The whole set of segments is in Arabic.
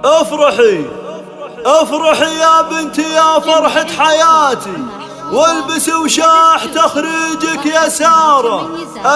افرحي افرحي يا بنتي يا فرحة حياتي، والبسي وشاح تخريجك يا سارة.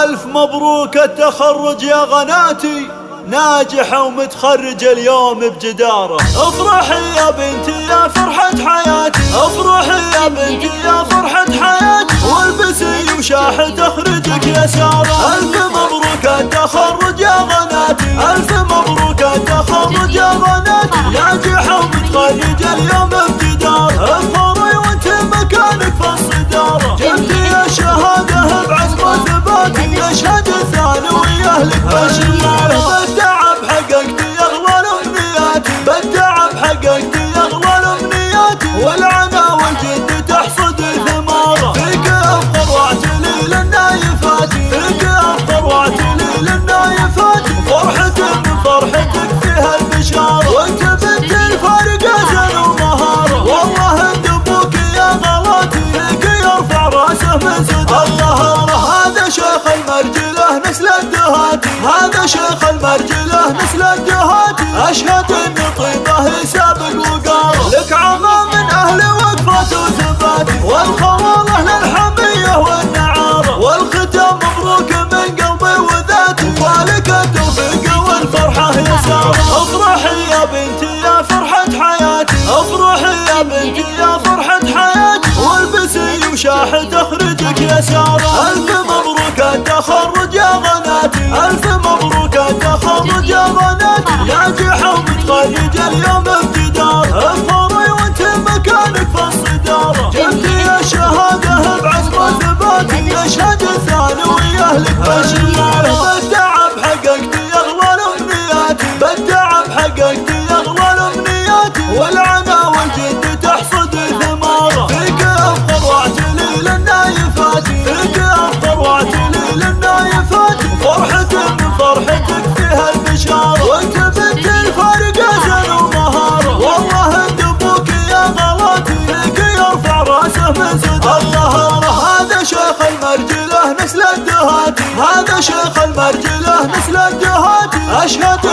ألف مبروك التخرج يا غناتي، ناجحة ومتخرجة اليوم بجدارة. افرحي يا بنتي يا فرحة حياتي، افرحي يا بنتي يا فرحة حياتي، والبسي وشاح تخرجك يا سارة. ألف مبروك التخرج يا غناتي، ألف مبروك التخرج يا غناتي، ناجحة ومتخرجة اليوم بجدارة. افرحي وانت مكانك في الصدارة، جبتي الشهادة بعزم وثبات، يشهد الثانوي أهلك بالشمارة. بالتعب حققتي أغلى الأمنيات، بالتعب حققتي أغلى الأمنيات، والعنى والجد تحصد ثمارة. فيك أفخر واعتلي للنايفات، فيك أفخر واعتلي للنايفات، فرحة من فرحتك فيها البشارة، وانت بنت الفارقة زين ومهارة. والله ان ابوك يا غلاتي، فيك يرفع راسه من صدر الطهارة. هذا شيخ المرجلة نسل الدهاتي، هذا شيخ المرجلة نسل الدهاتي، أشهد إن طيبه سابق وقارة. لك عظام من أهل وقفة وثبات، والخواله للحمية والنعارة، والختام مبروك من قلبي وذاتي، ولك التوفيق والفرحة يا سارة. افرحي يا بنتي يا فرحة حياتي، افرحي يا بنتي يا فرحة حياتي، والبسي وشاح تخرجك يا سارة. ألف مبروك التخرج يا غناتي، ألف مبروك التخرج يا غناتي، ناجحة ومتخرجة اليوم بجدارة. افرحي وانت مكانك في الصدارة، جبتي الشهادة بعزم وثبات، يشهد الثانوي أهلك بالشمارة. بالتعب حققتي أغلى الأمنيات، بالتعب حققتي أغلى الأمنيات، والعنى والجد تحصد ثمارة. فيك أفخر واعتلي للنايفات، فيك أفخر واعتلي للنايفات، فرحة من فرحتك فيها البشارة، وانت بنت الفارقة زين ومهارة. والله ان ابوك يا غلاتي، فيك يرفع راسه من صدر الطهارة. هذا شيخ المرجلة نسل الدهاتي، هذا شيخ المرجلة نسل الدهاتي، أشهد